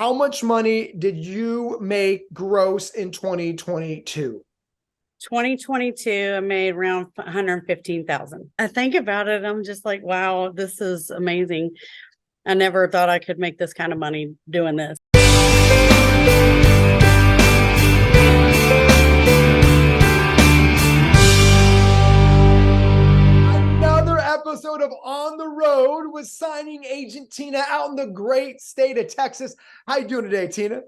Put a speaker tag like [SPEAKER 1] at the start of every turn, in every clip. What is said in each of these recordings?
[SPEAKER 1] How much money did you make gross in 2022?
[SPEAKER 2] 2022, I made around 115,000. I think about it, I'm just like, wow, this is amazing. I never thought I could make this kind of money doing this.
[SPEAKER 1] Another episode of On the Road with signing agent Tina out in the great state of Texas. How you doing today, Tina?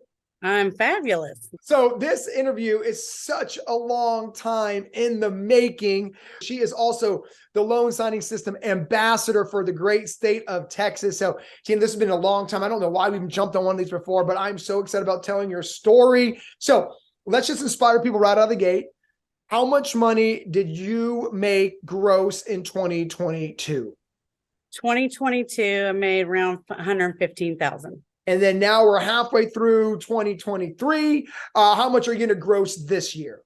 [SPEAKER 2] I'm fabulous.
[SPEAKER 1] So this interview is such a long time in the making. She is also the loan signing system ambassador for the great state of Texas. So Tina, this has been a long time. I don't know why we haven't jumped on one of these before, but I'm so excited about telling your story. So let's just inspire people right out of the gate. How much money did you make gross in 2022?
[SPEAKER 2] 2022, I made around 115,000.
[SPEAKER 1] And then now we're halfway through 2023. How much are you going to gross this year?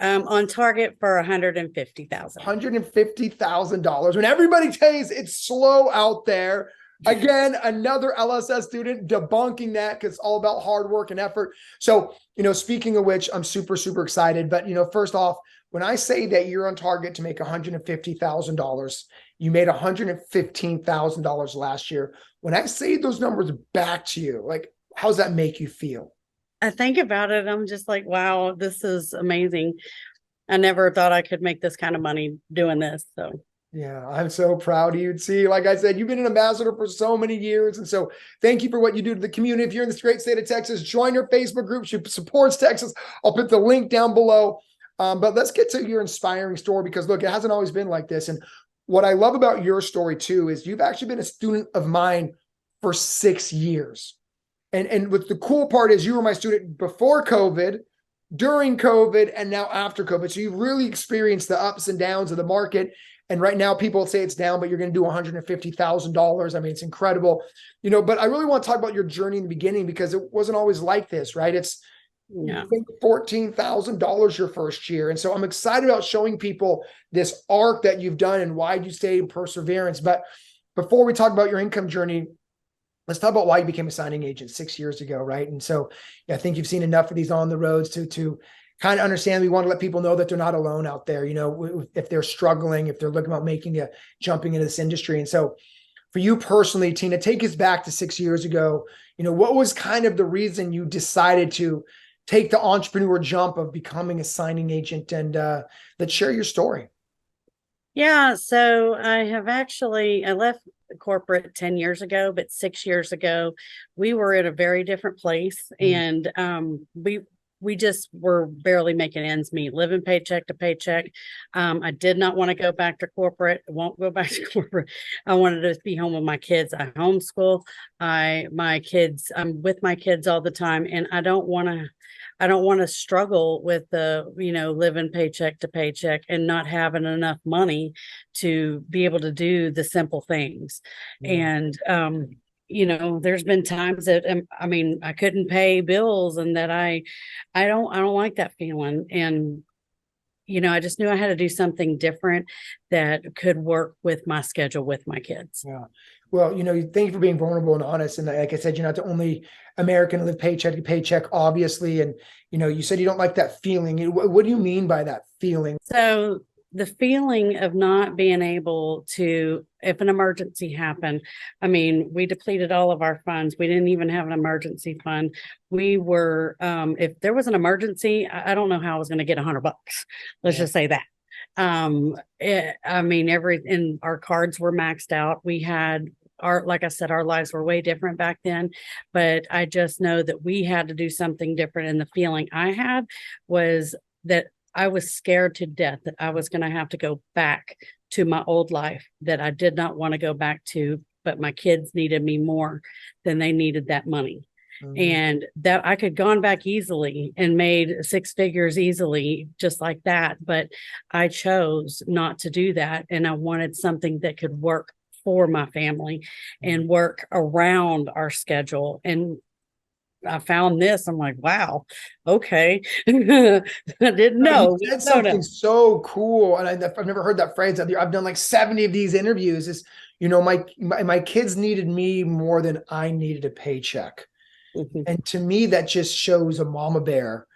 [SPEAKER 2] On target for 150,000.
[SPEAKER 1] $150,000. When everybody says it's slow out there, again, another LSS student debunking that because it's all about hard work and effort. So, speaking of which, I'm super, super excited. But, first off, when I say that you're on target to make $150,000, you made $115,000 last year. When I say those numbers back to you, like, how does that make you feel?
[SPEAKER 2] I think about it, I'm just like, wow, this is amazing. I never thought I could make this kind of money doing this. So
[SPEAKER 1] yeah, I'm so proud of you. See, like I said, you've been an ambassador for so many years. And so thank you for what you do to the community. If you're in this great state of Texas, join your Facebook group. She supports Texas. I'll put the link down below. But let's get to your inspiring story because, look, it hasn't always been like this. And what I love about your story, too, is you've actually been a student of mine for 6 years. And what the cool part is you were my student before COVID, during COVID, and now after COVID. So you've really experienced the ups and downs of the market. And right now people say it's down, but you're going to do $150,000. I mean, it's incredible, but I really want to talk about your journey in the beginning because it wasn't always like this, right? It's
[SPEAKER 2] yeah.
[SPEAKER 1] $14,000 your first year. And so I'm excited about showing people this arc that you've done and why you stayed in perseverance. But before we talk about your income journey, let's talk about why you became a signing agent 6 years ago, right? And so I think you've seen enough of these on the roads to kind of understand. We want to let people know that they're not alone out there, if they're struggling, if they're looking about jumping into this industry. And so for you personally, Tina, take us back to 6 years ago. What was kind of the reason you decided to take the entrepreneur jump of becoming a signing agent? And let's share your story.
[SPEAKER 2] Yeah, so I left corporate 10 years ago, but 6 years ago, we were in a very different place. And we just were barely making ends meet, living paycheck to paycheck. I did not want to go back to corporate. I won't go back to corporate. I wanted to be home with my kids. I homeschool. I'm with my kids all the time, and I don't want to struggle with living paycheck to paycheck and not having enough money to be able to do the simple things. And there's been times that I couldn't pay bills and that I don't like that feeling. And I just knew I had to do something different that could work with my schedule with my kids.
[SPEAKER 1] Yeah. Well, thank you for being vulnerable and honest. And like I said, you're not the only American to live paycheck to paycheck, obviously. And, you said you don't like that feeling. What do you mean by that feeling?
[SPEAKER 2] So the feeling of not being able to, if an emergency happened, we depleted all of our funds. We didn't even have an emergency fund. We were, if there was an emergency, I don't know how I was going to get $100. Let's just say that. Our cards were maxed out. We had like I said, our lives were way different back then, but I just know that we had to do something different. And the feeling I had was that I was scared to death that I was going to have to go back to my old life that I did not want to go back to, but my kids needed me more than they needed that money. And that I could gone back easily and made 6 figures easily, just like that. But I chose not to do that. And I wanted something that could work for my family and work around our schedule. And I found this. I'm like, wow, okay. I didn't know.
[SPEAKER 1] You said something so cool. And I've never heard that phrase. I've done like 70 of these interviews. My kids needed me more than I needed a paycheck.
[SPEAKER 2] Mhm.
[SPEAKER 1] And to me, that just shows a mama bear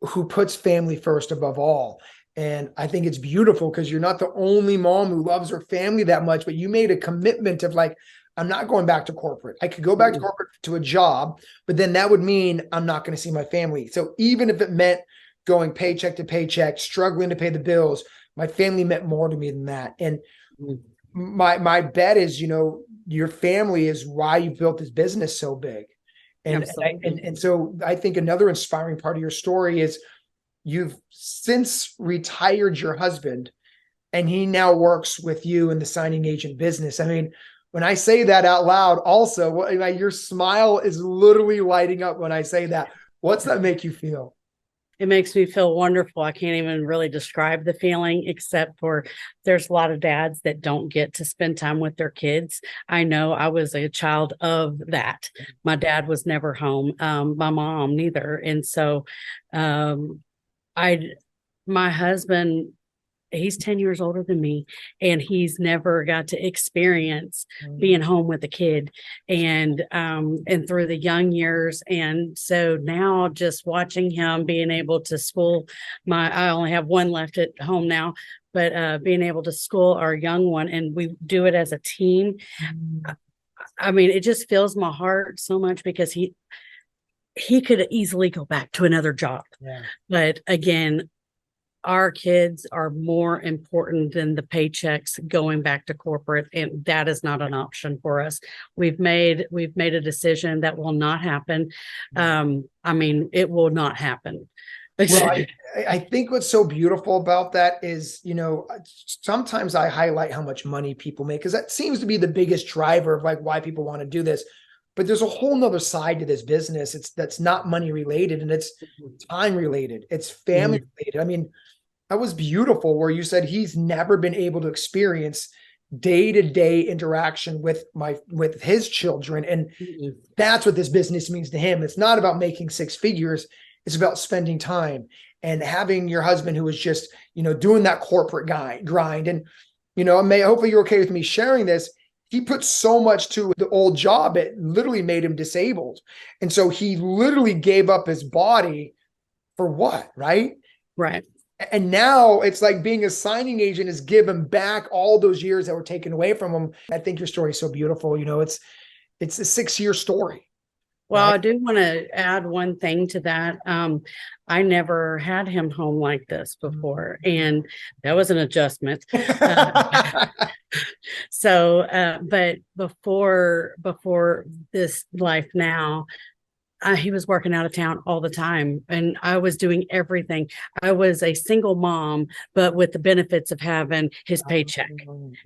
[SPEAKER 1] who puts family first above all. And I think it's beautiful because you're not the only mom who loves her family that much, but you made a commitment of like, I'm not going back to corporate. I could go back to
[SPEAKER 2] Mhm.
[SPEAKER 1] corporate to a job, but then that would mean I'm not going to see my family. So even if it meant going paycheck to paycheck, struggling to pay the bills, my family meant more to me than that. And
[SPEAKER 2] Mhm.
[SPEAKER 1] my bet is, your family is why you built this business so big.
[SPEAKER 2] Absolutely.
[SPEAKER 1] And so I think another inspiring part of your story is you've since retired your husband and he now works with you in the signing agent business. I mean, when I say that out loud, also, like, your smile is literally lighting up when I say that. What's that make you feel?
[SPEAKER 2] It makes me feel wonderful. I can't even really describe the feeling, except for there's a lot of dads that don't get to spend time with their kids. I know I was a child of that. My dad was never home, my mom neither. And so um, I, my husband, he's 10 years older than me, and he's never got to experience being home with a kid and through the young years. And so now just watching him being able to school I only have one left at home now, but being able to school our young one, and we do it as a team. I mean, it just fills my heart so much because he could easily go back to another job.
[SPEAKER 1] Yeah.
[SPEAKER 2] But again, our kids are more important than the paychecks going back to corporate, and that is not an option for us. We've made a decision that will not happen. I mean, it will not happen.
[SPEAKER 1] Well, I think what's so beautiful about that is, sometimes I highlight how much money people make because that seems to be the biggest driver of like why people want to do this. But there's a whole nother side to this business. That's not money related and it's time related. It's family
[SPEAKER 2] Mhm.
[SPEAKER 1] related. I mean, that was beautiful where you said he's never been able to experience day-to-day interaction with his children. And
[SPEAKER 2] Mhm.
[SPEAKER 1] that's what this business means to him. It's not about making six figures. It's about spending time and having your husband who is just, doing that corporate grind. And, hopefully you're okay with me sharing this. He put so much to the old job, it literally made him disabled. And so he literally gave up his body for what, right?
[SPEAKER 2] Right.
[SPEAKER 1] And now it's like being a signing agent is given back all those years that were taken away from him. I think your story is so beautiful. It's a 6-year story,
[SPEAKER 2] Well,
[SPEAKER 1] right?
[SPEAKER 2] I do want to add one thing to that. I never had him home like this before, and that was an adjustment. Uh, but before this life now, he was working out of town all the time, and I was doing everything. I was a single mom, but with the benefits of having his paycheck.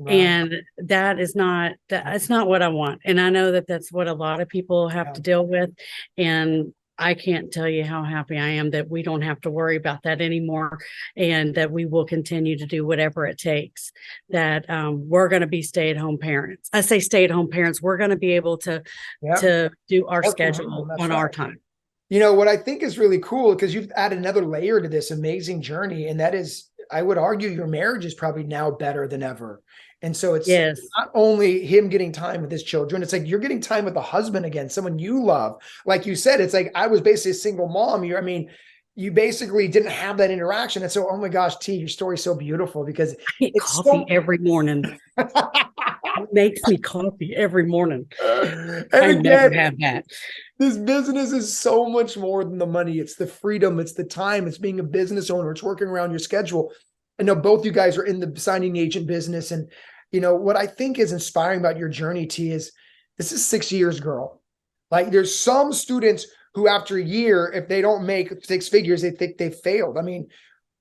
[SPEAKER 1] Right.
[SPEAKER 2] And that's not what I want. And I know that that's what a lot of people have
[SPEAKER 1] Yeah.
[SPEAKER 2] to deal with. And I can't tell you how happy I am that we don't have to worry about that anymore, and that we will continue to do whatever it takes. That we're going to be stay-at-home parents. I say stay-at-home parents. We're going to be able to
[SPEAKER 1] Yeah.
[SPEAKER 2] to do our
[SPEAKER 1] Work from home.
[SPEAKER 2] schedule
[SPEAKER 1] That's
[SPEAKER 2] on
[SPEAKER 1] right.
[SPEAKER 2] our time.
[SPEAKER 1] What I think is really cool because you've added another layer to this amazing journey, and that is, I would argue, your marriage is probably now better than ever. And so it's
[SPEAKER 2] Yes.
[SPEAKER 1] not only him getting time with his children, it's like you're getting time with the husband again, someone you love. Like you said, it's like I was basically a single mom. You basically didn't have that interaction. And so, oh my gosh, T, your story's so beautiful because
[SPEAKER 2] I get
[SPEAKER 1] it's
[SPEAKER 2] coffee
[SPEAKER 1] so
[SPEAKER 2] every morning. He makes me coffee every morning.
[SPEAKER 1] and
[SPEAKER 2] I never
[SPEAKER 1] again,
[SPEAKER 2] had that.
[SPEAKER 1] this business is so much more than the money. It's the freedom, it's the time, it's being a business owner, it's working around your schedule. I know both you guys are in the signing agent business. And, what I think is inspiring about your journey, T, is this is 6 years, girl. Like there's some students who after a year, if they don't make six figures, they think they failed. I mean,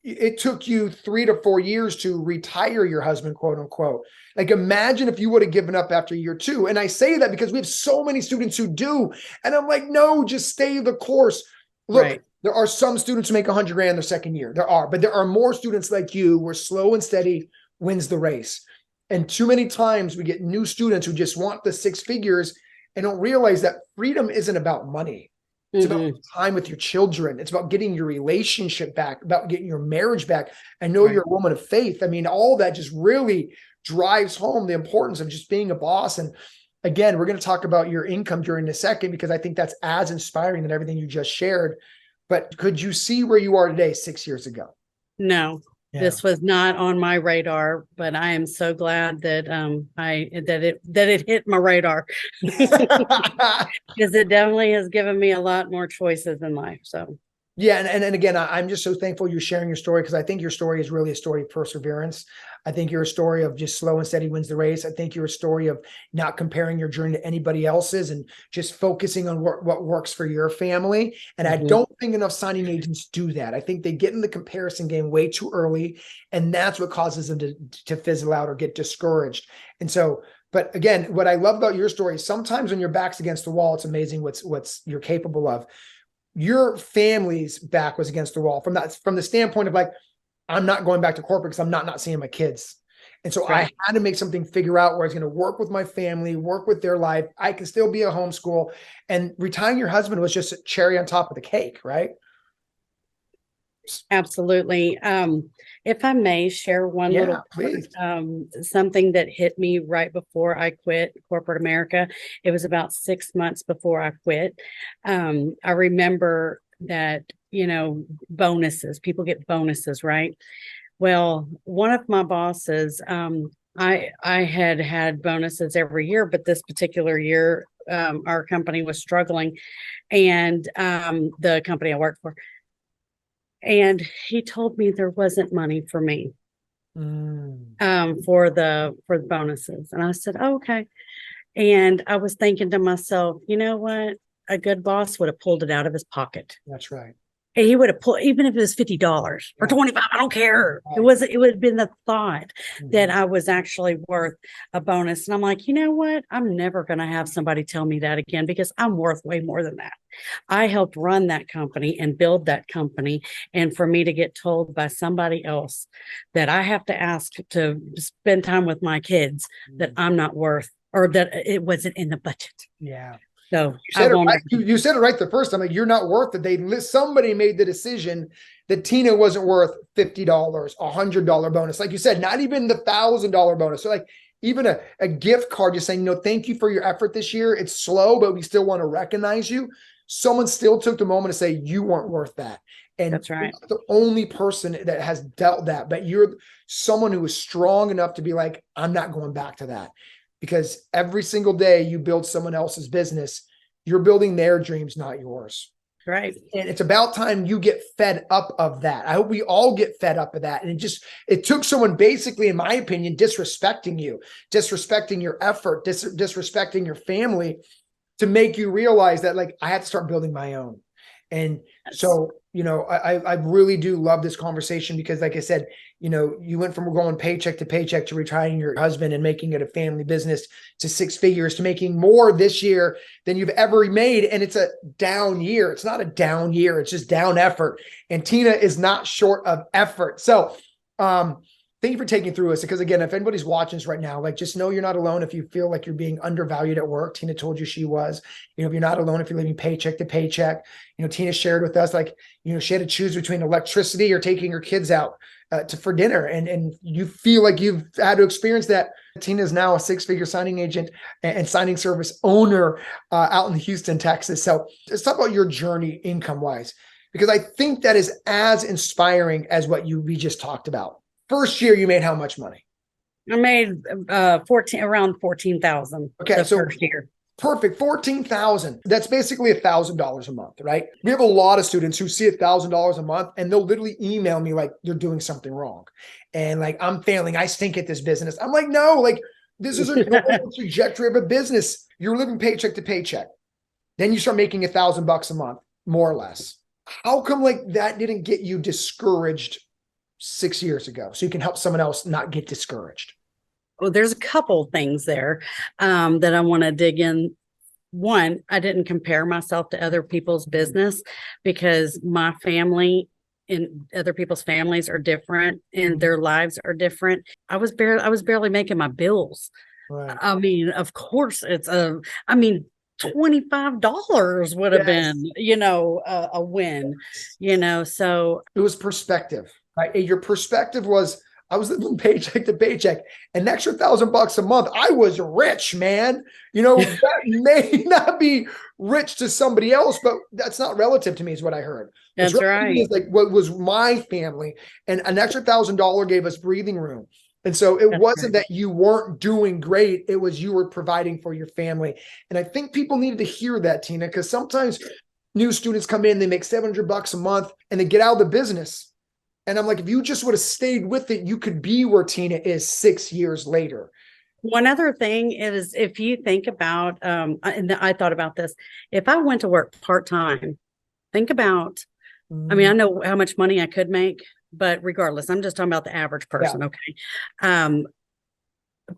[SPEAKER 1] it took you 3 to 4 years to retire your husband, quote unquote. Like, imagine if you would have given up after year two. And I say that because we have so many students who do. And I'm like, no, just stay the course. Look,
[SPEAKER 2] Right.
[SPEAKER 1] there are some students who make 100 grand their second year. There are, but there are more students like you where slow and steady wins the race. And too many times we get new students who just want the six figures and don't realize that freedom isn't about money. It's about
[SPEAKER 2] Mm-mm.
[SPEAKER 1] time with your children. It's about getting your relationship back, about getting your marriage back. I know
[SPEAKER 2] Right.
[SPEAKER 1] you're a woman of faith. I mean, all that just really drives home the importance of just being a boss. And again, we're going to talk about your income during a second, because I think that's as inspiring than everything you just shared. But could you see where you are today 6 years ago?
[SPEAKER 2] No,
[SPEAKER 1] Yeah.
[SPEAKER 2] this was not on my radar, but I am so glad that it hit my radar because it definitely has given me a lot more choices in life. So
[SPEAKER 1] Yeah. And again, I'm just so thankful you're sharing your story, because I think your story is really a story of perseverance. I think you're a story of just slow and steady wins the race. I think you're a story of not comparing your journey to anybody else's and just focusing on what works for your family. And I don't think enough signing agents do that. I think they get in the comparison game way too early, and that's what causes them to fizzle out or get discouraged. And so, but again, what I love about your story is sometimes when your back's against the wall, it's amazing what's you're capable of. Your family's back was against the wall from the standpoint of like, I'm not going back to corporate because I'm not seeing my kids. And so I had to make something, figure out where I was going to work with my family, work with their life. I can still be a homeschool, and retiring your husband was just a cherry on top of the cake, right?
[SPEAKER 2] absolutely. If I may share one little
[SPEAKER 1] Please.
[SPEAKER 2] something that hit me right before I quit corporate America. It was about 6 months before I quit. I remember that, bonuses, people get bonuses, right? Well, one of my bosses, I had bonuses every year, but this particular year, our company was struggling, and the company I worked for, and he told me there wasn't money for me for the bonuses, and I said, oh, okay. And I was thinking to myself, you know what? A good boss would have pulled it out of his pocket.
[SPEAKER 1] That's right.
[SPEAKER 2] And he would have pulled, even if it was $50 or 25, I don't care. It would have been the thought that I was actually worth a bonus. And I'm like, you know what? I'm never going to have somebody tell me that again, because I'm worth way more than that. I helped run that company and build that company. And for me to get told by somebody else that I have to ask to spend time with my kids, that I'm not worth, or that it wasn't in the budget.
[SPEAKER 1] Yeah.
[SPEAKER 2] So
[SPEAKER 1] you said, you said it right the first time. Like, you're not worth it. Somebody made the decision that Tina wasn't worth $50, $100 bonus. Like you said, not even the $1,000 bonus. So like even a gift card, just saying, thank you for your effort this year. It's slow, but we still want to recognize you. Someone still took the moment to say you weren't worth that. And
[SPEAKER 2] that's right.
[SPEAKER 1] You're not the only person that has dealt that, but you're someone who is strong enough to be like, I'm not going back to that. Because every single day you build someone else's business, you're building their dreams, not yours.
[SPEAKER 2] Right.
[SPEAKER 1] And it's about time you get fed up of that. I hope we all get fed up of that. And it took someone basically, in my opinion, disrespecting you, disrespecting your effort, disrespecting your family to make you realize that, like, I had to start building my own. And so, I really do love this conversation because, like I said, you went from going paycheck to paycheck to retiring your husband and making it a family business to 6 figures to making more this year than you've ever made. And it's a down year. It's not a down year. It's just down effort. And Tina is not short of effort. So, thank you for taking through us. Because again, if anybody's watching this right now, like, just know you're not alone. If you feel like you're being undervalued at work, Tina told you she was. If you're not alone, if you're living paycheck to paycheck, Tina shared with us, like, she had to choose between electricity or taking her kids out for dinner, and you feel like you've had to experience that. Tina is now a 6-figure signing agent and signing service owner out in Houston, Texas. So let's talk about your journey income wise, because I think that is as inspiring as what we just talked about. First year, you made how much money?
[SPEAKER 2] I made around 14,000.
[SPEAKER 1] Okay, so
[SPEAKER 2] first year.
[SPEAKER 1] Perfect. 14,000. That's basically $1,000 a month, right? We have a lot of students who see $1,000 a month and they'll literally email me like they're doing something wrong. And like, I'm failing. I stink at this business. I'm like, no, like, this is a normal trajectory of a business. You're living paycheck to paycheck. Then you start making $1,000 a month, more or less. How come like that didn't get you discouraged 6 years ago? So you can help someone else not get discouraged.
[SPEAKER 2] Well, there's a couple things there that I want to dig in. One, I didn't compare myself to other people's business because my family and other people's families are different and their lives are different. I was barely making my bills. Right. I mean, of course $25 would have been, a win, so
[SPEAKER 1] it was perspective, right? Your perspective was, I was living paycheck to paycheck. An extra $1,000 a month, I was rich, man. That may not be rich to somebody else, but that's not relative to me, is what I heard. What's
[SPEAKER 2] That's
[SPEAKER 1] relative to me
[SPEAKER 2] right.
[SPEAKER 1] is like what was my family, and an extra $1,000 gave us breathing room. And so it
[SPEAKER 2] That's
[SPEAKER 1] wasn't
[SPEAKER 2] right.
[SPEAKER 1] that you weren't doing great, it was you were providing for your family. And I think people needed to hear that, Tina, because sometimes new students come in, they make $700 a month, and they get out of the business. And I'm like, if you just would have stayed with it, you could be where Tina is 6 years later.
[SPEAKER 2] One other thing is, if you think about, and I thought about this, if I went to work part-time, think about, I mean, I know how much money I could make, but regardless, I'm just talking about the average
[SPEAKER 1] Yeah.
[SPEAKER 2] person. Okay. Um,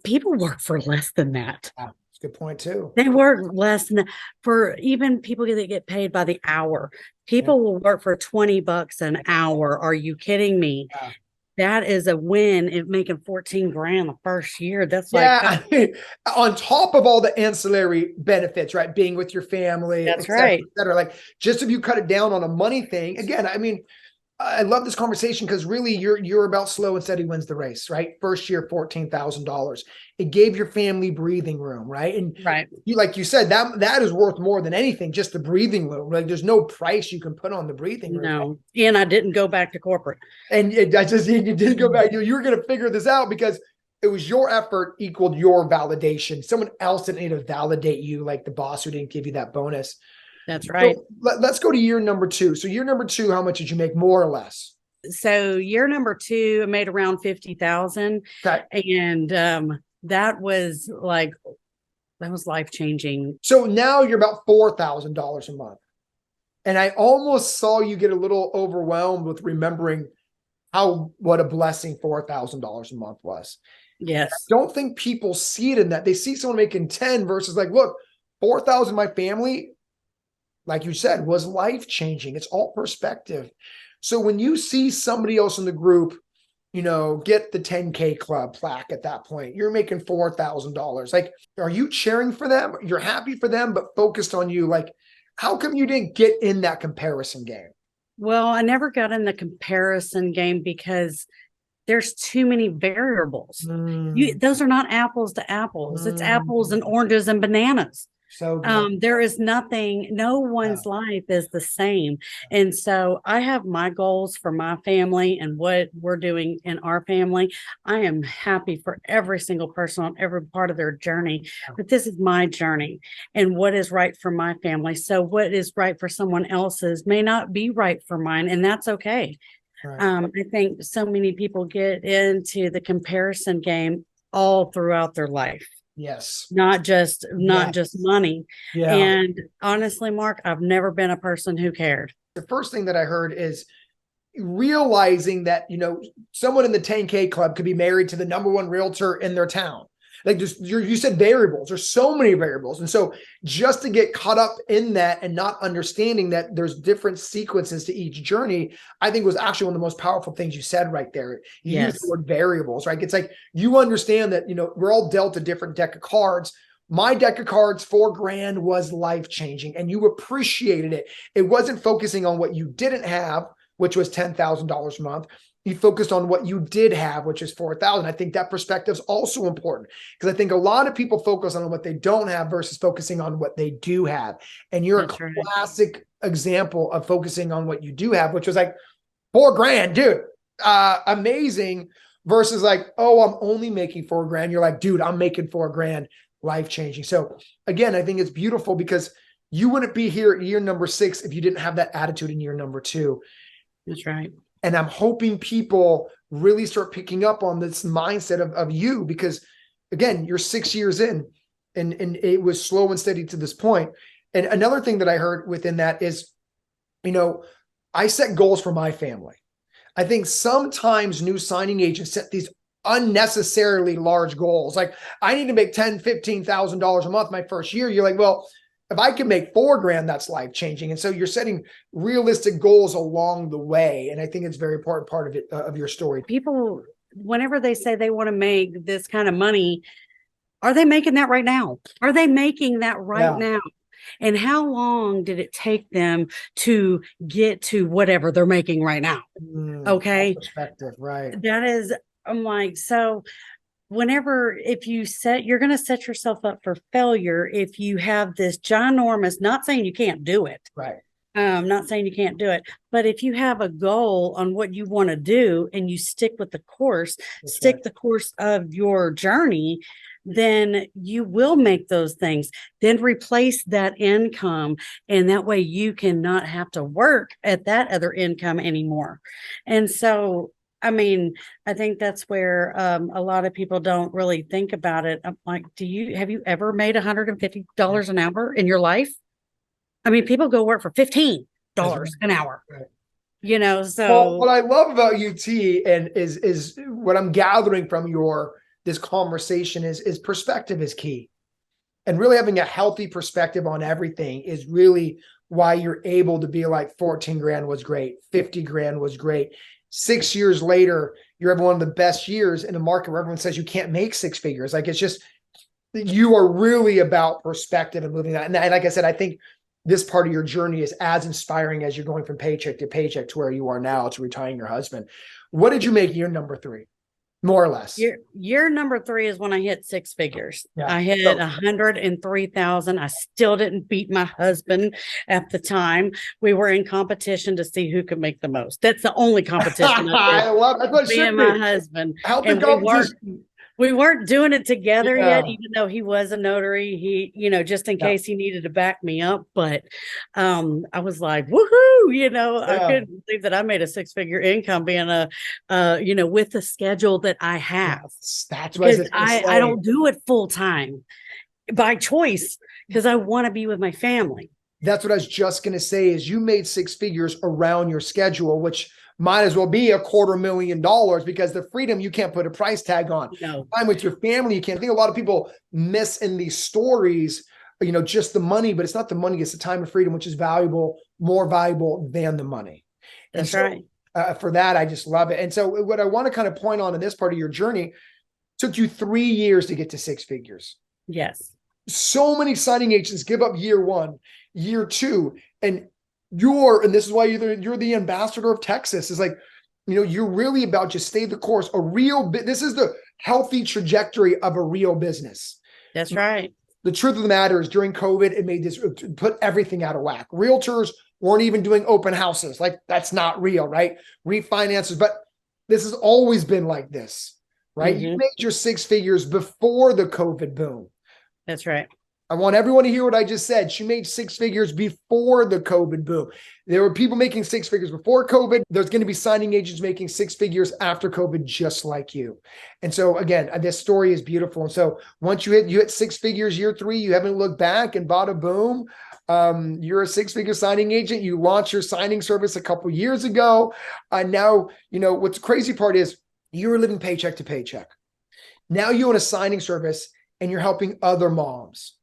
[SPEAKER 2] people work for less than that.
[SPEAKER 1] Yeah, that's a good point too.
[SPEAKER 2] They work less than that. For even people that get paid by the hour. People will work for $20 an hour. Are you kidding me?
[SPEAKER 1] Yeah.
[SPEAKER 2] That is a win in making 14 grand the first year. That's like,
[SPEAKER 1] Yeah, I mean, on top of all the ancillary benefits, right? Being with your family,
[SPEAKER 2] that's
[SPEAKER 1] et cetera,
[SPEAKER 2] right.
[SPEAKER 1] et cetera. Like, just if you cut it down on a money thing, again, I mean, I love this conversation because really you're about slow and steady wins the race, right? First year, $14,000. It gave your family breathing room, right? And
[SPEAKER 2] Right.
[SPEAKER 1] like you said, that is worth more than anything, just the breathing room. Like, there's no price you can put on the breathing room.
[SPEAKER 2] No. And I didn't go back to corporate.
[SPEAKER 1] And you did go back. You were going to figure this out because it was your effort equaled your validation. Someone else didn't need to validate you, like the boss who didn't give you that bonus.
[SPEAKER 2] That's right.
[SPEAKER 1] So let's go to year number 2. So year number 2, how much did you make, more or less?
[SPEAKER 2] So year number 2, I made around 50,000.
[SPEAKER 1] Okay.
[SPEAKER 2] And that was life-changing.
[SPEAKER 1] So now you're about $4,000 a month. And I almost saw you get a little overwhelmed with remembering what a blessing $4,000 a month was.
[SPEAKER 2] Yes.
[SPEAKER 1] I don't think people see it in that. They see someone making 10 versus like, look, 4,000, my family, like you said, was life-changing. It's all perspective. So when you see somebody else in the group, get the 10K club plaque at that point, you're making $4,000. Like, are you cheering for them? You're happy for them, but focused on you. Like, how come you didn't get in that comparison game?
[SPEAKER 2] Well, I never got in the comparison game because there's too many variables. Those are not apples to apples. It's apples and oranges and bananas.
[SPEAKER 1] So
[SPEAKER 2] there is nothing, no one's life is the same. And so I have my goals for my family and what we're doing in our family. I am happy for every single person on every part of their journey, but this is my journey and what is right for my family. So what is right for someone else's may not be right for mine, and that's okay.
[SPEAKER 1] Right.
[SPEAKER 2] I think so many people get into the comparison game all throughout their life.
[SPEAKER 1] Yes.
[SPEAKER 2] Not just money.
[SPEAKER 1] Yeah.
[SPEAKER 2] And honestly, Mark, I've never been a person who cared.
[SPEAKER 1] The first thing that I heard is realizing that, someone in the 10K club could be married to the number one realtor in their town. Like, just you said variables. There's so many variables. And so just to get caught up in that and not understanding that there's different sequences to each journey, I think was actually one of the most powerful things you said right there. You used the word variables, right? It's like, you understand that, we're all dealt a different deck of cards. My deck of cards, $4,000 was life-changing, and you appreciated it. It wasn't focusing on what you didn't have, which was $10,000 a month. You focused on what you did have, which is 4,000. I think that perspective is also important, because I think a lot of people focus on what they don't have versus focusing on what they do have. And you're a classic example of focusing on what you do have, which was like $4,000, dude, amazing. Versus like, oh, I'm only making $4,000. You're like, dude, I'm making $4,000, life-changing. So again, I think it's beautiful because you wouldn't be here at year number 6 if you didn't have that attitude in year number 2.
[SPEAKER 2] That's right.
[SPEAKER 1] And I'm hoping people really start picking up on this mindset of you, because again, you're 6 years in and it was slow and steady to this point. And another thing that I heard within that is, I set goals for my family. I think sometimes new signing agents set these unnecessarily large goals. Like, I need to make $10,000, $15,000 a month my first year. You're like, well, if I can make $4,000, that's life-changing. And so you're setting realistic goals along the way. And I think it's a very important part of it, of your story.
[SPEAKER 2] People, whenever they say they want to make this kind of money, are they making that right now? Are they making that right now? And how long did it take them to get to whatever they're making right now? Okay.
[SPEAKER 1] Perspective, right.
[SPEAKER 2] That is I'm like, so whenever, if you're going to set yourself up for failure, if you have this ginormous, not saying you can't do it,
[SPEAKER 1] Right.
[SPEAKER 2] not saying you can't do it, but if you have a goal on what you want to do and you stick with the course, stick the course of your journey, then you will make those things. Then replace that income. And that way you cannot have to work at that other income anymore. And so, I mean, I think that's where a lot of people don't really think about it. I'm like, have you ever made $150 an hour in your life? I mean, people go work for $15 an hour,
[SPEAKER 1] Well,
[SPEAKER 2] so
[SPEAKER 1] what I love about UT and is what I'm gathering from this conversation is perspective is key. And really having a healthy perspective on everything is really why you're able to be like 14 grand was great, 50 grand was great. 6 years later, you're having one of the best years in a market where everyone says you can't make six figures. Like, it's just, you are really about perspective and moving that. And like I said, I think this part of your journey is as inspiring as you're going from paycheck to paycheck to where you are now to retiring your husband. What did you make year number 3? More or less.
[SPEAKER 2] Year number 3 is when I hit six figures.
[SPEAKER 1] Yeah.
[SPEAKER 2] I hit 103,000. I still didn't beat my husband at the time. We were in competition to see who could make the most. That's the only competition
[SPEAKER 1] I love it. That's
[SPEAKER 2] me and my husband.
[SPEAKER 1] Healthy
[SPEAKER 2] And
[SPEAKER 1] competition.
[SPEAKER 2] we weren't doing it together
[SPEAKER 1] Yeah.
[SPEAKER 2] yet, even though he was a notary. He, just in case he needed to back me up. But I was like, woohoo, I couldn't believe that I made a six-figure income being with the schedule that I have.
[SPEAKER 1] That's what
[SPEAKER 2] I don't do it full time by choice because I want to be with my family.
[SPEAKER 1] That's what I was just going to say is you made six figures around your schedule, which might as well be $250,000 because the freedom you can't put a price tag on.
[SPEAKER 2] No.
[SPEAKER 1] Time with your family, you can't. I think a lot of people miss in these stories, just the money, but it's not the money, it's the time of freedom, which is valuable, more valuable than the money.
[SPEAKER 2] That's right.
[SPEAKER 1] For that, I just love it. And so what I want to kind of point on in this part of your journey, took you 3 years to get to six figures.
[SPEAKER 2] Yes.
[SPEAKER 1] So many signing agents give up year 1, year 2, and this is why you're the ambassador of Texas. Is like, you're really about just stay the course. This is the healthy trajectory of a real business.
[SPEAKER 2] That's right.
[SPEAKER 1] The truth of the matter is during COVID, it put everything out of whack. Realtors weren't even doing open houses. Like, that's not real, right? Refinances, but this has always been like this, right? Mm-hmm. You made your six figures before the COVID boom.
[SPEAKER 2] That's right.
[SPEAKER 1] I want everyone to hear what I just said. She made six figures before the COVID boom. There were people making six figures before COVID. There's going to be signing agents making six figures after COVID, just like you. And so again, this story is beautiful. And so once you hit six figures, year 3, you haven't looked back, and bada boom. You're a six-figure signing agent. You launched your signing service a couple years ago. Now, what's the crazy part is you were living paycheck to paycheck. Now you own a signing service and you're helping other moms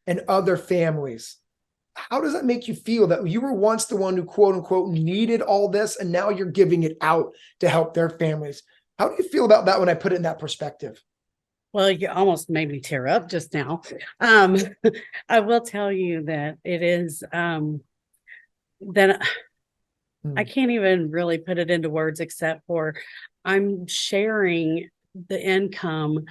[SPEAKER 1] and other families. How does that make you feel that you were once the one who, quote unquote, needed all this, and now you're giving it out to help their families? How do you feel about that when I put it in that perspective?
[SPEAKER 2] Well, you almost made me tear up just now. I will tell you that it is that I can't even really put it into words except for I'm sharing the income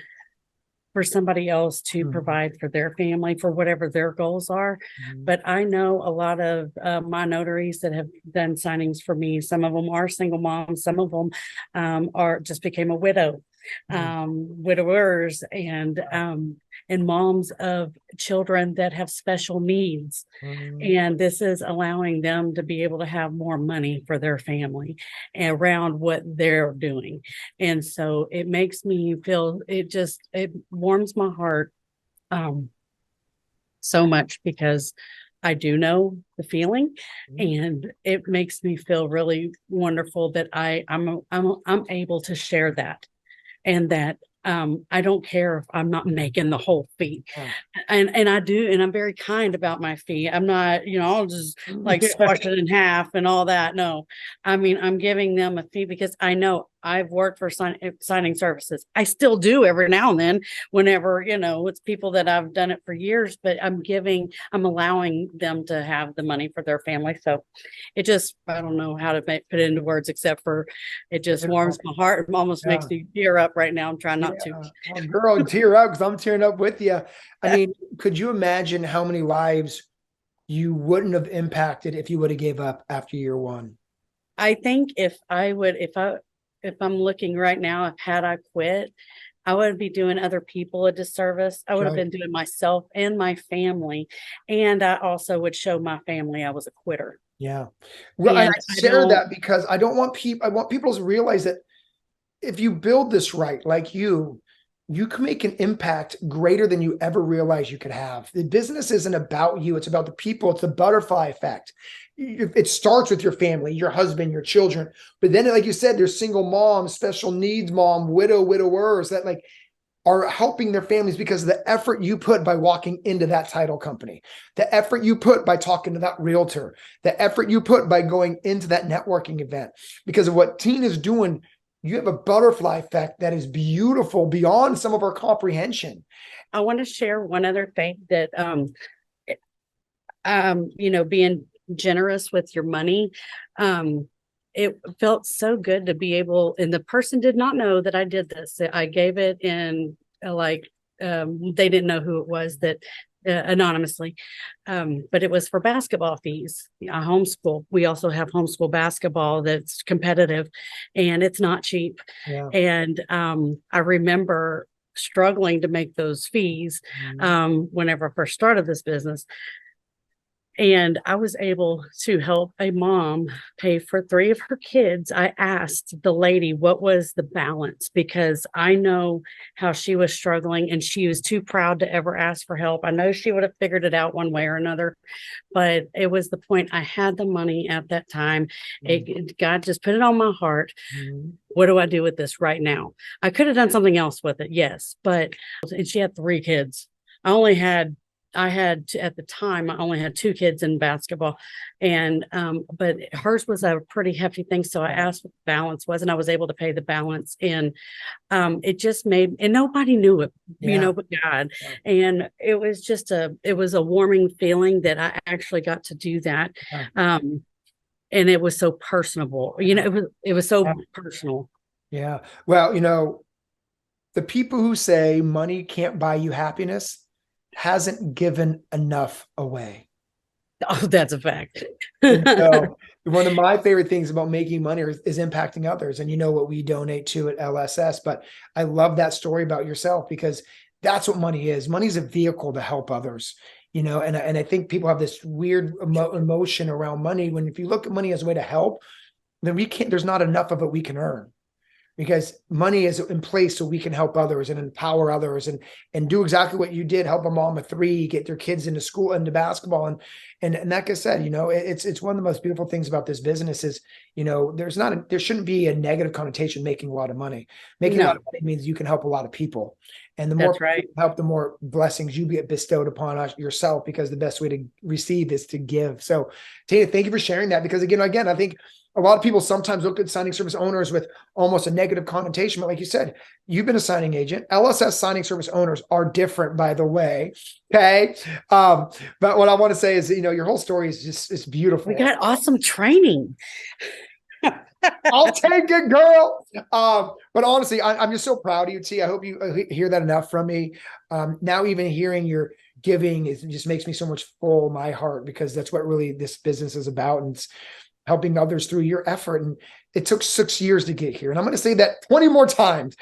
[SPEAKER 2] for somebody else to provide for their family, for whatever their goals are. But I know a lot of my notaries that have done signings for me. Some of them are single moms. Some of them just became a widow, widowers, and moms of children that have special needs. And this is allowing them to be able to have more money for their family around what they're doing. And so it makes me feel, it warms my heart so much, because I do know the feeling, and it makes me feel really wonderful that I'm able to share that, and that I don't care if I'm not making the whole fee. And I do, and I'm very kind about my fee. I'm not, I'll just like squash it in half and all that. No, I mean, I'm giving them a fee because I know I've worked for signing services. I still do every now and then whenever, it's people that I've done it for years, but I'm allowing them to have the money for their family. So I don't know how to put it into words except for it just warms my heart. It almost
[SPEAKER 1] Yeah.
[SPEAKER 2] makes me tear up right now. I'm trying not to.
[SPEAKER 1] Oh, girl, tear up because I'm tearing up with you. I mean, could you imagine how many lives you wouldn't have impacted if you would have gave up after year one?
[SPEAKER 2] I think if I'm looking right now, if had I quit, I would be doing other people a disservice. I would have been doing myself and my family. And I also would show my family I was a quitter.
[SPEAKER 1] Yeah. Well, and
[SPEAKER 2] And
[SPEAKER 1] I share that because I want people to realize that if you build this right, like you can make an impact greater than you ever realized you could have. The business isn't about you. It's about the people. It's the butterfly effect. It starts with your family, your husband, your children. But then, like you said, there's single moms, special needs mom, widowers that like are helping their families because of the effort you put by walking into that title company, the effort you put by talking to that realtor, the effort you put by going into that networking event. Because of what Tina's doing, you have a butterfly effect that is beautiful beyond some of our comprehension.
[SPEAKER 2] I want to share one other thing that, being generous with your money. It felt so good to be able, and the person did not know that I did this. I gave it in they didn't know who it was that anonymously. But it was for basketball fees. I homeschool. We also have homeschool basketball that's competitive and it's not cheap.
[SPEAKER 1] Yeah.
[SPEAKER 2] And I remember struggling to make those fees whenever I first started this business. And I was able to help a mom pay for 3 of her kids. I asked the lady what was the balance because I know how she was struggling and she was too proud to ever ask for help. I know she would have figured it out one way or another, but it was the point. I had the money at that time. God just put it on my heart. What do I do with this right now? I could have done something else with it, yes, but and she had 3 kids. At the time, I only had 2 kids in basketball and, but hers was a pretty hefty thing. So I asked what the balance was and I was able to pay the balance and, it just made, and nobody knew it, but God. And it was a warming feeling that I actually got to do that. And it was so personable, it was so personal.
[SPEAKER 1] Yeah. Well, the people who say money can't buy you happiness hasn't given enough away.
[SPEAKER 2] Oh, that's a fact.
[SPEAKER 1] So one of my favorite things about making money is impacting others. And you know what we donate to at LSS, but I love that story about yourself because that's what money is. Money is a vehicle to help others, and I think people have this weird emotion around money. When if you look at money as a way to help, then there's not enough of it we can earn. Because money is in place so we can help others and empower others and do exactly what you did, help a mom of 3 get their kids into school, into basketball. And like I said, it's one of the most beautiful things about this business is, there shouldn't be a negative connotation making a lot of money. Making a lot of money means you can help a lot of people. And the more you help, the more blessings you get bestowed upon yourself, because the best way to receive is to give. So Tina, thank you for sharing that, because again, I think a lot of people sometimes look at signing service owners with almost a negative connotation. But like you said, you've been a signing agent. LSS signing service owners are different, by the way. Okay. But what I want to say is, your whole story is it's beautiful.
[SPEAKER 2] We got awesome training.
[SPEAKER 1] I'll take it, girl. But honestly, I'm just so proud of you, T. I hope you hear that enough from me. Now, even hearing your giving, it just makes me so much full my heart, because that's what really this business is about. And it's helping others through your effort. And it took 6 years to get here. And I'm going to say that 20 more times,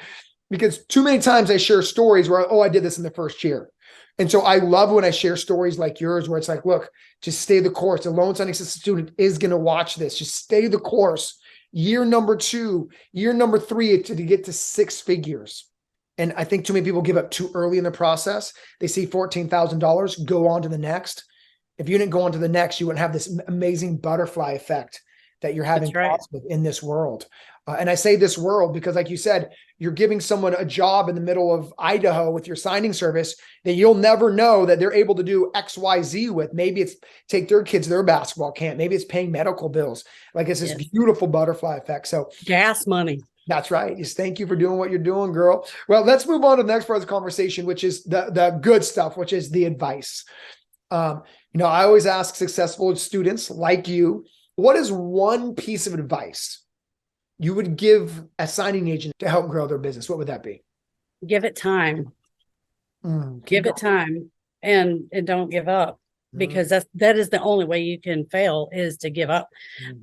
[SPEAKER 1] because too many times I share stories where, I did this in the first year. And so I love when I share stories like yours, where it's like, look, just stay the course. The loan signing assistant student is going to watch this. Just stay the course. Year number 2, year number 3 to get to 6 figures. And I think too many people give up too early in the process. They see $14,000, go on to the next. If you didn't go on to the next, you wouldn't have this amazing butterfly effect that you're having in this world. And I say this world because, like you said, you're giving someone a job in the middle of Idaho with your signing service that you'll never know that they're able to do X, Y, Z with. Maybe it's take their kids to their basketball camp. Maybe it's paying medical bills. Like it's this beautiful butterfly effect. So
[SPEAKER 2] gas money.
[SPEAKER 1] That's right. Just thank you for doing what you're doing, girl. Well, let's move on to the next part of the conversation, which is the good stuff, which is the advice. I always ask successful students like you, what is one piece of advice you would give a signing agent to help grow their business? What would that be?
[SPEAKER 2] Give it time. Give it time and don't give up, because that is the only way you can fail, is to give up.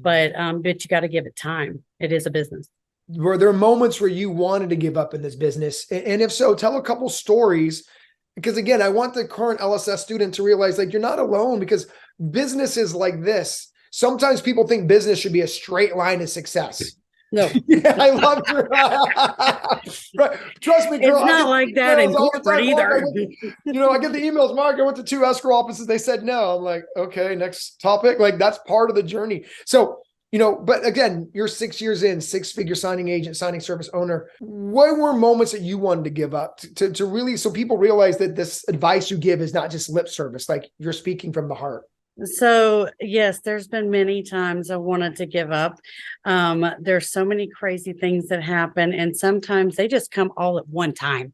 [SPEAKER 2] But you got to give it time. It is a business.
[SPEAKER 1] Were there moments where you wanted to give up in this business? And if so, tell a couple stories. Because again, I want the current LSS student to realize, like, you're not alone, because businesses like this, sometimes people think business should be a straight line to success.
[SPEAKER 2] No.
[SPEAKER 1] Yeah, I love your right. Trust me, girl.
[SPEAKER 2] It's not like that in corporate either.
[SPEAKER 1] I get the emails, Mark, I went to 2 escrow offices. They said no. I'm like, okay, next topic. Like, that's part of the journey. So, but again, you're 6 years in, 6-figure signing agent, signing service owner. What were moments that you wanted to give up to really, so people realize that this advice you give is not just lip service, like you're speaking from the heart?
[SPEAKER 2] So yes, there's been many times I wanted to give up. There's so many crazy things that happen, and sometimes they just come all at one time.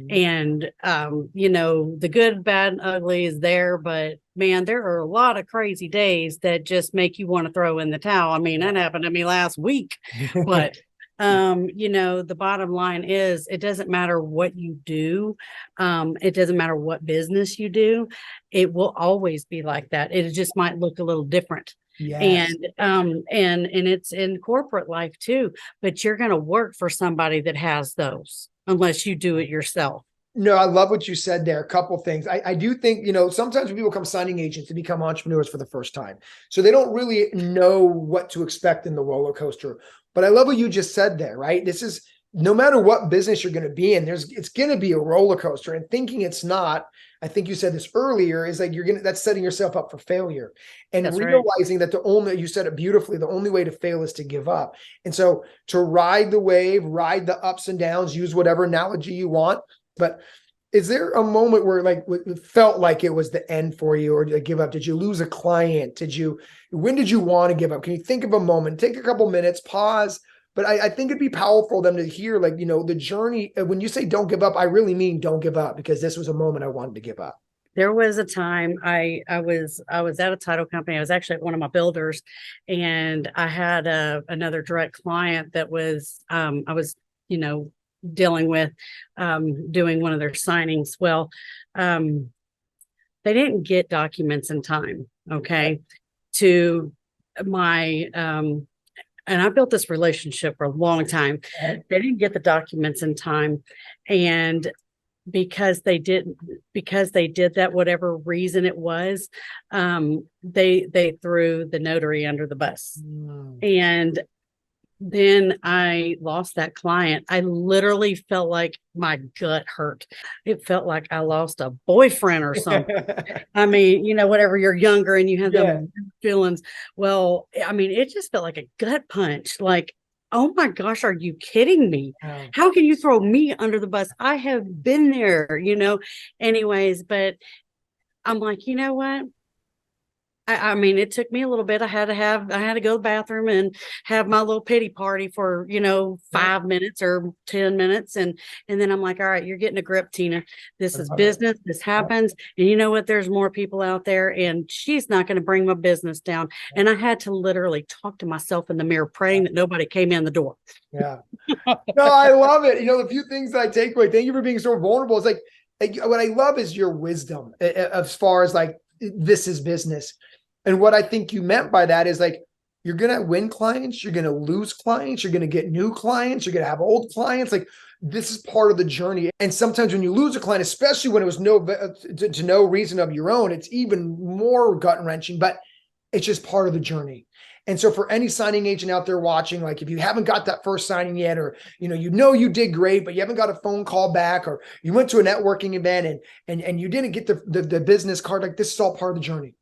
[SPEAKER 2] And, the good, bad, and ugly is there, but man, there are a lot of crazy days that just make you want to throw in the towel. I mean, that happened to me last week, but the bottom line is, it doesn't matter what you do. It doesn't matter what business you do. It will always be like that. It just might look a little different.
[SPEAKER 1] Yes.
[SPEAKER 2] And it's in corporate life too, but you're going to work for somebody that has those, unless you do it yourself.
[SPEAKER 1] No, I love what you said there. A couple things. I do think, sometimes when people become signing agents, they become entrepreneurs for the first time. So they don't really know what to expect in the roller coaster. But I love what you just said there, right? This is, no matter what business you're going to be in, it's going to be a roller coaster. And thinking it's not, I think you said this earlier, is like that's setting yourself up for failure. And
[SPEAKER 2] That's
[SPEAKER 1] realizing that you said it beautifully, the only way to fail is to give up. And so to ride the wave, ride the ups and downs, use whatever analogy you want. But is there a moment where it felt like it was the end for you, or did you give up? Did you lose a client? When did you want to give up? Can you think of a moment? Take a couple minutes, pause. But I think it'd be powerful for them to hear, the journey. When you say don't give up, I really mean don't give up, because this was a moment I wanted to give up.
[SPEAKER 2] There was a time I was at a title company. I was actually at one of my builders, and I had another direct client that was I was dealing with, doing one of their signings. Well, they didn't get documents in time. Okay. To my, and I built this relationship for a long time. They didn't get the documents in time. And because they did that, whatever reason it was, they threw the notary under the bus. And then I lost that client. I literally felt like my gut hurt. It felt like I lost a boyfriend or something. I mean, whatever, you're younger and you have the feelings. Well, I mean, it just felt like a gut punch. Like, oh my gosh, are you kidding me? How can you throw me under the bus? I have been there, anyways, but I'm like, you know what? I mean, it took me a little bit. I had to go to the bathroom and have my little pity party for, 5 minutes or 10 minutes. And then I'm like, all right, you're getting a grip, Tina. This is business. This happens. And you know what? There's more people out there, and she's not going to bring my business down. And I had to literally talk to myself in the mirror, praying that nobody came in the door.
[SPEAKER 1] Yeah. No, I love it. The few things that I take away, thank you for being so vulnerable. It's like what I love is your wisdom as far as this is business. And what I think you meant by that is you're going to win clients, you're going to lose clients, you're going to get new clients, you're going to have old clients. This is part of the journey. And sometimes when you lose a client, especially when it was to no reason of your own, it's even more gut wrenching, but it's just part of the journey. And so for any signing agent out there watching, if you haven't got that first signing yet, or, you did great, but you haven't got a phone call back, or you went to a networking event and you didn't get the business card, this is all part of the journey.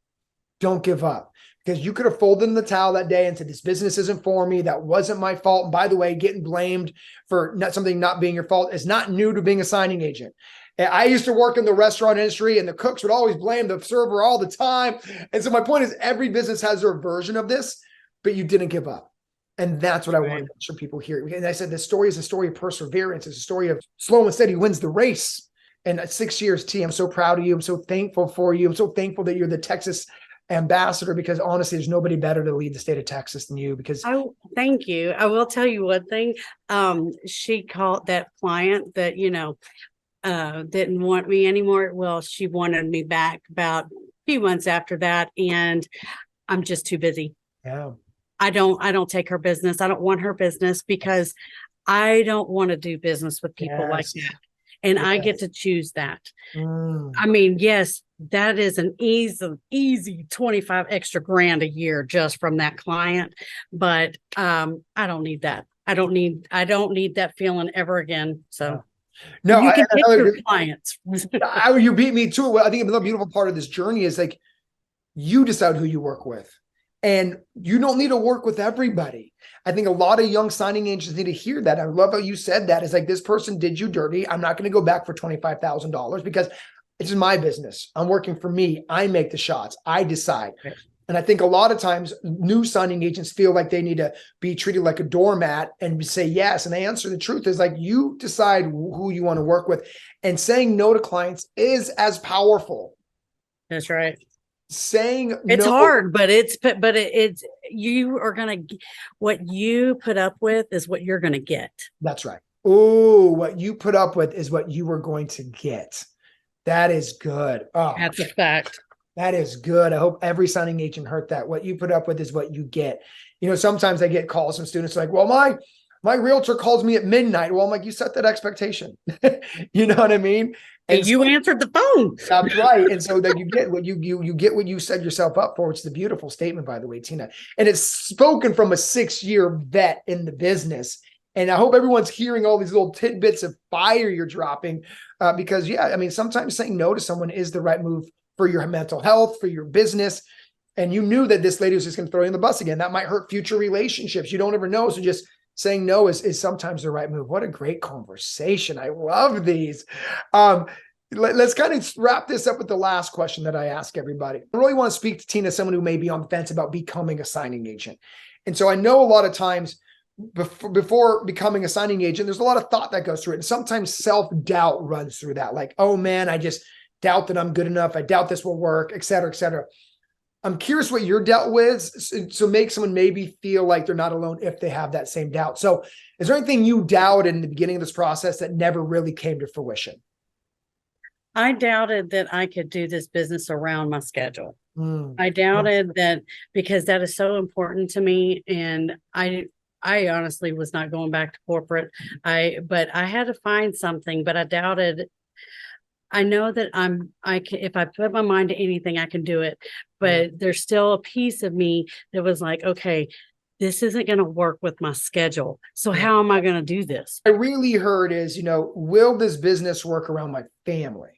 [SPEAKER 1] Don't give up, because you could have folded in the towel that day and said, this business isn't for me. That wasn't my fault. And by the way, getting blamed for something not being your fault is not new to being a signing agent. I used to work in the restaurant industry, and the cooks would always blame the server all the time. And so my point is, every business has their version of this, but you didn't give up. And that's what I want to make sure people hear. And I said, this story is a story of perseverance. It's a story of slow and steady wins the race. And at 6 years, T, I'm so proud of you. I'm so thankful for you. I'm so thankful that you're the Texas ambassador, because honestly, there's nobody better to lead the state of Texas than you. Because
[SPEAKER 2] thank you. I will tell you one thing. She called that client that, didn't want me anymore. Well, she wanted me back about a few months after that. And I'm just too busy.
[SPEAKER 1] yeah,
[SPEAKER 2] I don't take her business. I don't want her business because I don't want to do business with people like that. And I get to choose that. I mean, yes, that is an easy 25 extra grand a year just from that client. But I don't need that. I don't need that feeling ever again. So
[SPEAKER 1] no,
[SPEAKER 2] you can pick your clients.
[SPEAKER 1] You beat me to it. Well, I think another beautiful part of this journey is like, you decide who you work with. And you don't need to work with everybody. I think a lot of young signing agents need to hear that. I love how you said that. It's like, this person did you dirty. I'm not going to go back for $25,000 because it's my business. I'm working for me. I make the shots. I decide. Right. And I think a lot of times new signing agents feel like they need to be treated like a doormat and say yes. And the answer, the truth is, like, you decide who you want to work with. And saying no to clients is as powerful.
[SPEAKER 2] That's right.
[SPEAKER 1] Saying
[SPEAKER 2] it's
[SPEAKER 1] no,
[SPEAKER 2] hard, but it's you are gonna, what you put up with is what you're gonna get.
[SPEAKER 1] That's right. Oh, what you put up with is what you were going to get. That is good. Oh,
[SPEAKER 2] that's a fact.
[SPEAKER 1] That is good. I hope every signing agent heard that. What you put up with is what you get. Sometimes I get calls from students like, well, my realtor calls me at midnight. Well, I'm like, you set that expectation. You know what I mean?
[SPEAKER 2] And you answered the phone.
[SPEAKER 1] That's right. And so that you get what you get what you set yourself up for, which is a beautiful statement, by the way, Tina. And it's spoken from a 6-year vet in the business. And I hope everyone's hearing all these little tidbits of fire you're dropping, because sometimes saying no to someone is the right move for your mental health, for your business. And you knew that this lady was just going to throw you in the bus again. That might hurt future relationships. You don't ever know. So just saying no is sometimes the right move. What a great conversation. I love these. Let's kind of wrap this up with the last question that I ask everybody. I really want to speak to Tina, someone who may be on the fence about becoming a signing agent. And so I know a lot of times before becoming a signing agent, there's a lot of thought that goes through it. And sometimes self-doubt runs through that. Like, oh man, I just doubt that I'm good enough. I doubt this will work, et cetera, et cetera. I'm curious what you're dealt with, so make someone maybe feel like they're not alone if they have that same doubt. So is there anything you doubted in the beginning of this process that never really came to fruition?
[SPEAKER 2] I doubted that I could do this business around my schedule. I doubted that, because that is so important to me. And I honestly was not going back to corporate. But I had to find something, but I doubted. I know that if I put my mind to anything, I can do it. But there's still a piece of me that was like, okay, this isn't going to work with my schedule. So how am I going to do this?
[SPEAKER 1] I really heard is, will this business work around my family?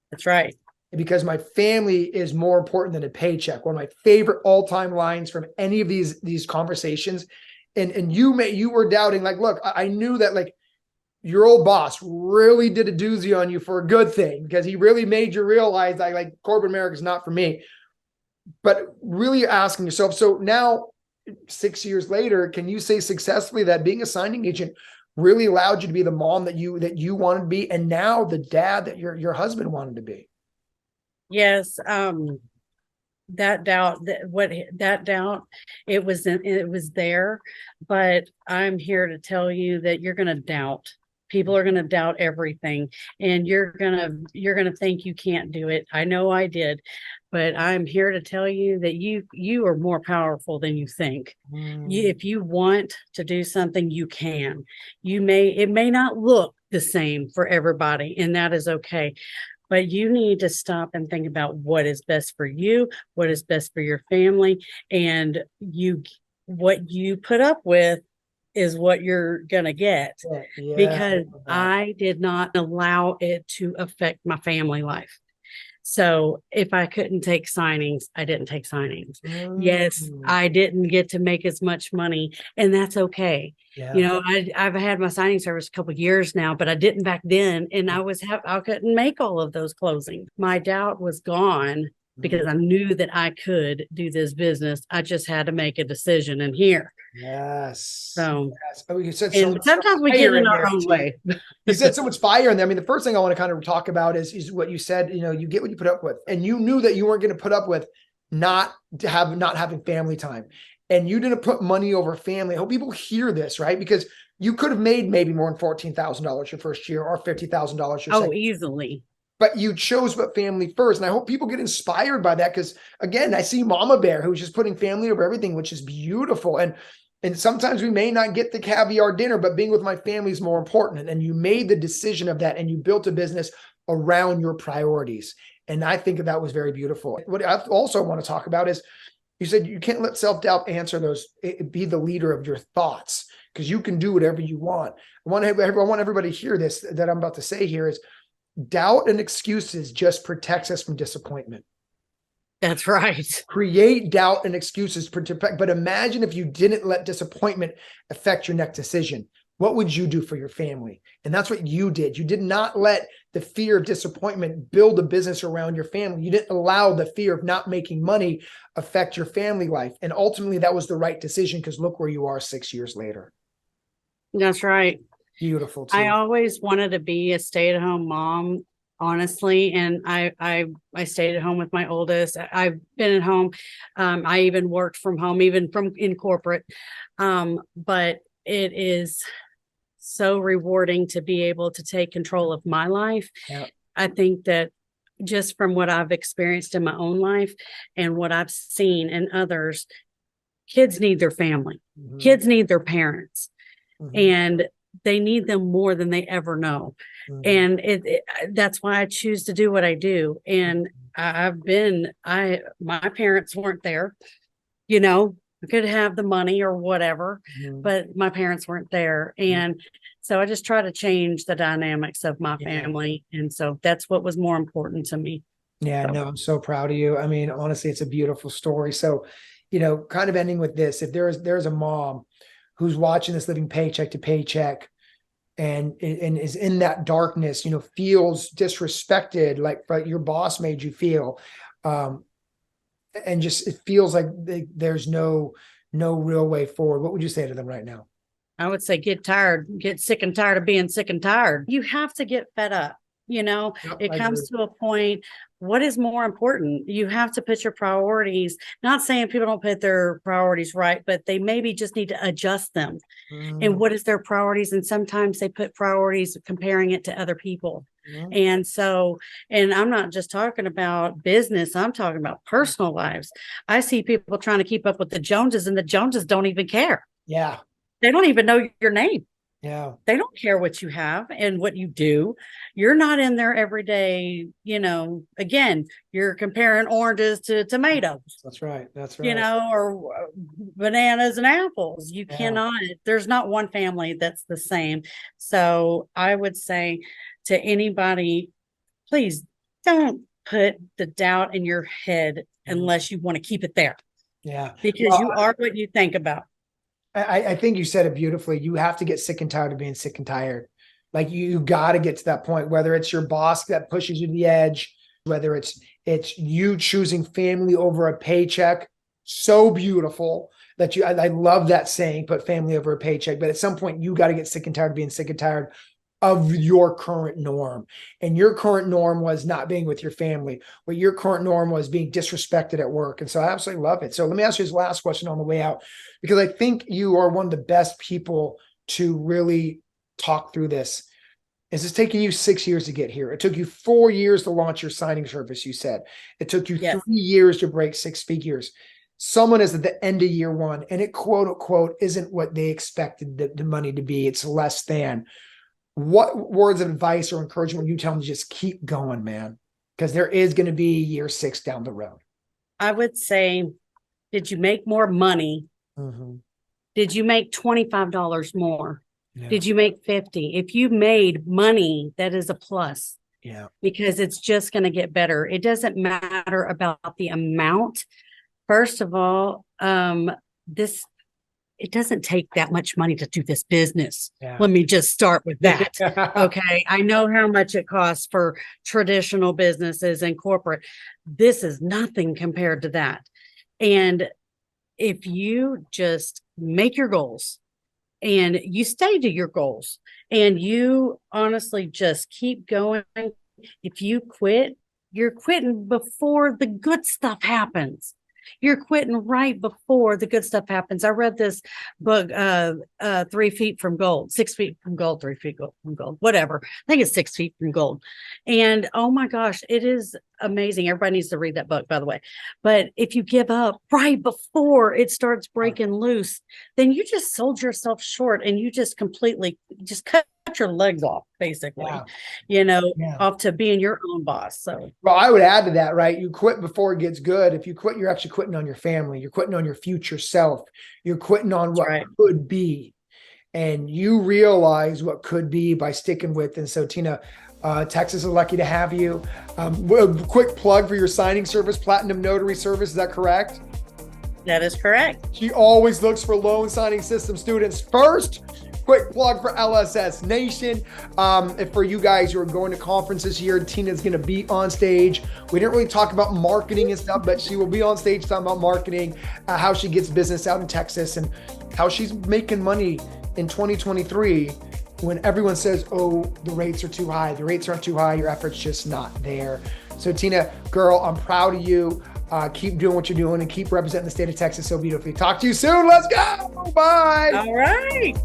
[SPEAKER 2] That's right.
[SPEAKER 1] Because my family is more important than a paycheck. One of my favorite all-time lines from any of these conversations. And you were doubting, like, look, I knew that, like, your old boss really did a doozy on you for a good thing, because he really made you realize that, like, corporate America is not for me. But really asking yourself, so now 6 years later, can you say successfully that being a signing agent really allowed you to be the mom that you wanted to be, and now the dad that your husband wanted to be?
[SPEAKER 2] Yes. That doubt, it was there, but I'm here to tell you that you're going to doubt. People are going to doubt everything, and you're going to think you can't do it. I know I did, but I'm here to tell you that you are more powerful than you think. If you want to do something, you can. It may not look the same for everybody, and that is okay. But you need to stop and think about what is best for you, what is best for your family, and what you put up with is what you're going to get. Because I did not allow it to affect my family life. So if I couldn't take signings, I didn't take signings. Yes, I didn't get to make as much money, and that's okay. I've had my signing service a couple of years now, but I didn't back then, and I couldn't make all of those closings. My doubt was gone because I knew that I could do this business. I just had to make a decision, and here
[SPEAKER 1] Yes.
[SPEAKER 2] So,
[SPEAKER 1] Yes. Oh, you said so
[SPEAKER 2] and
[SPEAKER 1] much
[SPEAKER 2] sometimes we get
[SPEAKER 1] fire
[SPEAKER 2] in
[SPEAKER 1] in
[SPEAKER 2] our
[SPEAKER 1] there
[SPEAKER 2] own
[SPEAKER 1] too.
[SPEAKER 2] way.
[SPEAKER 1] You said so much fire in there. I mean, the first thing I want to kind of talk about is what you said. You get what you put up with, and you knew that you weren't going to put up with not having family time, and you didn't put money over family. I hope people hear this, right? Because you could have made maybe more than $14,000 your first year or $50,000 your
[SPEAKER 2] Oh,
[SPEAKER 1] second,
[SPEAKER 2] easily.
[SPEAKER 1] but you chose put family first. And I hope people get inspired by that because again, I see Mama Bear who's just putting family over everything, which is beautiful. And sometimes we may not get the caviar dinner, but being with my family is more important. And you made the decision of that and you built a business around your priorities. And I think that was very beautiful. What I also want to talk about is you said you can't let self-doubt answer those, be the leader of your thoughts because you can do whatever you want. I want everybody to hear this that I'm about to say here is doubt and excuses just protects us from disappointment.
[SPEAKER 2] That's right.
[SPEAKER 1] Create doubt and excuses, but imagine if you didn't let disappointment affect your next decision. What would you do for your family? And that's what you did. You did not let the fear of disappointment build a business around your family. You didn't allow the fear of not making money affect your family life. And ultimately, that was the right decision because look where you are 6 years later.
[SPEAKER 2] That's right.
[SPEAKER 1] Beautiful,
[SPEAKER 2] I
[SPEAKER 1] too.
[SPEAKER 2] always wanted to be a stay-at-home mom, honestly, and I stayed at home with my oldest. I've been at home. I even worked from home, even from in corporate. But it is so rewarding to be able to take control of my life.
[SPEAKER 1] Yeah.
[SPEAKER 2] I think that just from what I've experienced in my own life and what I've seen in others, kids need their family.
[SPEAKER 1] Mhm.
[SPEAKER 2] Kids need their parents.
[SPEAKER 1] Mhm.
[SPEAKER 2] And they need them more than they ever know.
[SPEAKER 1] Mhm.
[SPEAKER 2] And that's why I choose to do what I do. And my parents weren't there, I could have the money or whatever,
[SPEAKER 1] Mhm.
[SPEAKER 2] but my parents weren't there. And so I just try to change the dynamics of my
[SPEAKER 1] Yeah.
[SPEAKER 2] family. And so that's what was more important to me.
[SPEAKER 1] Yeah,
[SPEAKER 2] So,
[SPEAKER 1] no, I'm so proud of you. I mean, honestly, it's a beautiful story. So, kind of ending with this, if there's a mom who's watching this living paycheck to paycheck and is in that darkness, feels disrespected, like your boss made you feel, um, and just it feels like there's no real way forward. What would you say to them right now?
[SPEAKER 2] I would say get sick and tired of being sick and tired. You have to get fed up.
[SPEAKER 1] Yep,
[SPEAKER 2] It
[SPEAKER 1] I agree.
[SPEAKER 2] comes to a point. What is more important? You have to put your priorities, not saying people don't put their priorities right, but they maybe just need to adjust them. And what is their priorities? And sometimes they put priorities comparing it to other people.
[SPEAKER 1] Mhm.
[SPEAKER 2] And so, and I'm not just talking about business, I'm talking about personal lives. I see people trying to keep up with the Joneses, and the Joneses don't even care.
[SPEAKER 1] Yeah,
[SPEAKER 2] They don't even know your name.
[SPEAKER 1] yeah,
[SPEAKER 2] They don't care what you have and what you do. You're not in there every day. Again, you're comparing oranges to tomatoes,
[SPEAKER 1] that's right. That's right.
[SPEAKER 2] or bananas and apples. You
[SPEAKER 1] Yeah.
[SPEAKER 2] cannot, there's not one family that's the same. So I would say to anybody, please don't put the doubt in your head
[SPEAKER 1] Mhm.
[SPEAKER 2] unless you want to keep it there,
[SPEAKER 1] Yeah.
[SPEAKER 2] because
[SPEAKER 1] Well,
[SPEAKER 2] you are what you think about.
[SPEAKER 1] I think you said it beautifully. You have to get sick and tired of being sick and tired. Like you got to get to that point, whether it's your boss that pushes you to the edge, whether it's you choosing family over a paycheck. So beautiful that I love that saying, put family over a paycheck. But at some point, you got to get sick and tired of being sick and tired of your current norm. And your current norm was not being with your family, but your current norm was being disrespected at work. And so I absolutely love it. So let me ask you this last question on the way out, because I think you are one of the best people to really talk through this. Is this taking you 6 years to get here? It took you 4 years to launch your signing service, you said. It took you
[SPEAKER 2] Yes.
[SPEAKER 1] 3 years to break six figures. Someone is at the end of year one, and it quote unquote isn't what they expected the money to be. It's less than. What words of advice or encouragement would you tell them to just keep going, man? Because there is going to be year six down the road.
[SPEAKER 2] I would say, did you make more money?
[SPEAKER 1] Mm-hmm.
[SPEAKER 2] Did you make $25 more?
[SPEAKER 1] Yeah.
[SPEAKER 2] Did you make 50? If you made money, that is a plus.
[SPEAKER 1] Yeah.
[SPEAKER 2] Because it's just going to get better. It doesn't matter about the amount. First of all, this it doesn't take that much money to do this business.
[SPEAKER 1] Yeah.
[SPEAKER 2] Let me just start with that. Okay. I know how much it costs for traditional businesses and corporate. This is nothing compared to that. And if you just make your goals and you stay to your goals and you honestly just keep going, if you quit, you're quitting before the good stuff happens. You're quitting right before the good stuff happens. I read this book, 3 feet from gold, 6 feet from gold, 3 feet from gold, whatever. I think it's 6 feet from gold. And oh my gosh, it is amazing. Everybody needs to read that book, by the way. But if you give up right before it starts breaking loose, then you just sold yourself short and you just completely just cut your legs off, basically, off to being your own boss. So,
[SPEAKER 1] well, I would add to that, right? You quit before it gets good. If you quit, you're actually quitting on your family. You're quitting on your future self. You're quitting on what could be. And you realize what could be by sticking with. And so, Tina, Texas is lucky to have you. A quick plug for your signing service, Platinum Notary Service. Is that correct?
[SPEAKER 2] That is correct.
[SPEAKER 1] She always looks for loan signing system students first. Quick plug for LSS Nation. If for you guys who are going to conference this year, Tina's going to be on stage. We didn't really talk about marketing and stuff, but she will be on stage talking about marketing, how she gets business out in Texas, and how she's making money in 2023 when everyone says, oh, the rates are too high. The rates aren't too high. Your effort's just not there. So Tina, girl, I'm proud of you. Keep doing what you're doing and keep representing the state of Texas so beautifully. Talk to you soon. Let's go. Bye.
[SPEAKER 2] All right.